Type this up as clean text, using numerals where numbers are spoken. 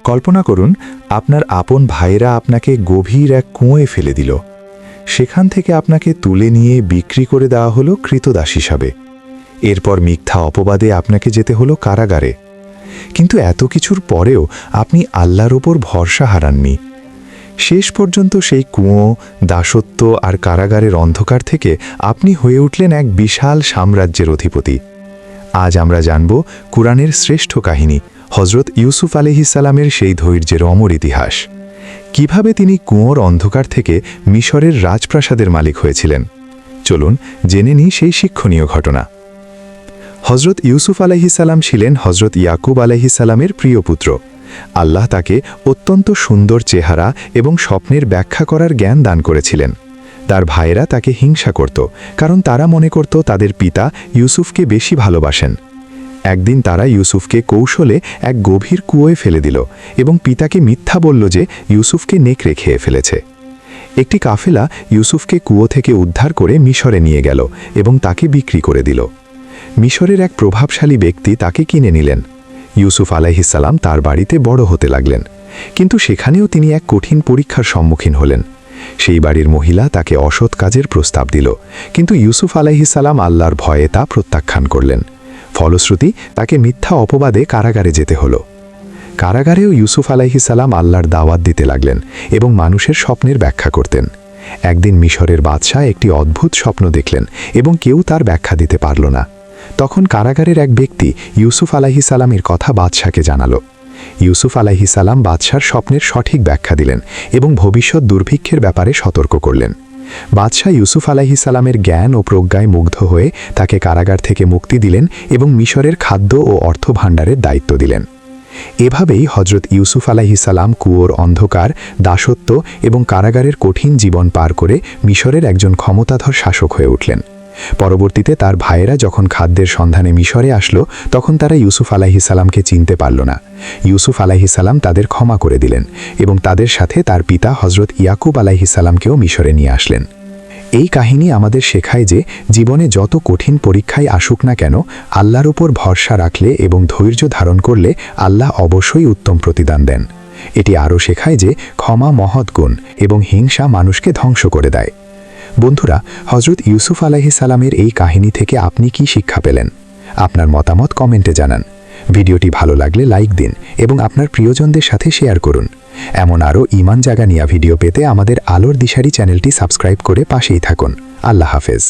কল্পনা করুন আপনার আপন ভাইরা আপনাকে গভীর এক কুঁয়োয় ফেলে দিল। সেখান থেকে আপনাকে তুলে নিয়ে বিক্রি করে দেওয়া হলো কৃতদাস হিসাবে। এরপর মিথ্যা অপবাদে আপনাকে যেতে হলো কারাগারে। কিন্তু এত কিছুর পরেও আপনি আল্লাহর ওপর ভরসা হারাননি। শেষ পর্যন্ত সেই কুঁয়ো, দাসত্ব আর কারাগারের অন্ধকার থেকে আপনি হয়ে উঠলেন এক বিশাল সাম্রাজ্যের অধিপতি। আজ আমরা জানব কুরআনের শ্রেষ্ঠ কাহিনী, হজরত ইউসুফ আলাইহিসসালামের সেই ধৈর্যের অমর ইতিহাস। কিভাবে তিনি কুঁয়োর অন্ধকার থেকে মিশরের রাজপ্রাসাদের মালিক হয়েছিলেন। চলুন জেনে নিই সেই শিক্ষণীয় ঘটনা। হজরত ইউসুফ আলাইহিসসালাম ছিলেন হজরত ইয়াকুব আলাইহিসসালামের প্রিয় পুত্র। আল্লাহ তাকে অত্যন্ত সুন্দর চেহারা এবং স্বপ্নের ব্যাখ্যা করার জ্ঞান দান করেছিলেন। তার ভাইয়েরা তাকে হিংসা করত, কারণ তারা মনে করত তাদের পিতা ইউসুফকে বেশি ভালোবাসেন। একদিন তারা ইউসুফকে কৌশলে এক গভীর কুয়োয় ফেলে দিল এবং পিতাকে মিথ্যা বলল যে ইউসুফকে নেকড়ে খেয়ে ফেলেছে। একটি কাফেলা ইউসুফকে কুয়ো থেকে উদ্ধার করে মিশরে নিয়ে গেল এবং তাকে বিক্রি করে দিল। মিশরের এক প্রভাবশালী ব্যক্তি তাকে কিনে নিলেন। ইউসুফ আলাইহিসসালাম তার বাড়িতে বড় হতে লাগলেন, কিন্তু সেখানেও তিনি এক কঠিন পরীক্ষার সম্মুখীন হলেন। সেই বাড়ির মহিলা তাকে অসৎ কাজের প্রস্তাব দিল, কিন্তু ইউসুফ আলাইহিসসালাম আল্লাহর ভয়ে তা প্রত্যাখ্যান করলেন। ফলশ্রুতি তাকে মিথ্যা অপবাদে কারাগারে যেতে হলো। কারাগারেও ইউসুফ আলাইহিসসালাম আল্লাহর দাওয়াত দিতে লাগলেন এবং মানুষের স্বপ্নের ব্যাখ্যা করতেন। একদিন মিশরের বাদশাহ একটি অদ্ভুত স্বপ্ন দেখলেন এবং কেউ তার ব্যাখ্যা দিতে পারল না। তখন কারাগারের এক ব্যক্তি ইউসুফ আলাইহিসসালামের কথা বাদশাহকে জানালো। ইউসুফ আলাইহিসসালাম বাদশার স্বপ্নের সঠিক ব্যাখ্যা দিলেন এবং ভবিষ্যৎ দুর্ভিক্ষের ব্যাপারে সতর্ক করলেন। বাদশাহ ইউসুফ আলাইহিসসালামের জ্ঞান ও প্রজ্ঞায় মুগ্ধ হয়ে তাকে কারাগার থেকে মুক্তি দিলেন এবং মিশরের খাদ্য ও অর্থ ভাণ্ডারের দায়িত্ব দিলেন। এভাবেই হজরত ইউসুফ আলাইহিসসালাম কুয়োর অন্ধকার, দাসত্ব এবং কারাগারের কঠিন জীবন পার করে মিশরের একজন ক্ষমতাধর শাসক হয়ে উঠলেন। পরবর্তীতে তার ভাইয়েরা যখন খাদ্যের সন্ধানে মিশরে আসলো, তখন তারা ইউসুফ আলাইহিসসালামকে চিনতে পারল না। ইউসুফ আলাইহিসসালাম তাদের ক্ষমা করে দিলেন এবং তাদের সাথে তার পিতা হজরত ইয়াকুব আলাইহিসসালামকেও মিশরে নিয়ে আসলেন। এই কাহিনী আমাদের শেখায় যে জীবনে যত কঠিন পরীক্ষায় আসুক না কেন, আল্লাহর উপর ভরসা রাখলে এবং ধৈর্য ধারণ করলে আল্লাহ অবশ্যই উত্তম প্রতিদান দেন। এটি আরও শেখায় যে ক্ষমা মহৎ গুণ এবং হিংসা মানুষকে ধ্বংস করে দেয়। বন্ধুরা, হজরত ইউসুফ আলাইহিসসালামের এই কাহিনী থেকে আপনি কি শিক্ষা পেলেন? আপনার মতামত কমেন্টে জানান। ভিডিওটি ভালো লাগলে লাইক দিন এবং আপনার প্রিয়জনদের সাথে শেয়ার করুন। এমন আরও ঈমান জাগানিয়া ভিডিও পেতে আমাদের আলোর দিশারি চ্যানেলটি সাবস্ক্রাইব করে পাশেই থাকুন। আল্লাহ হাফেজ।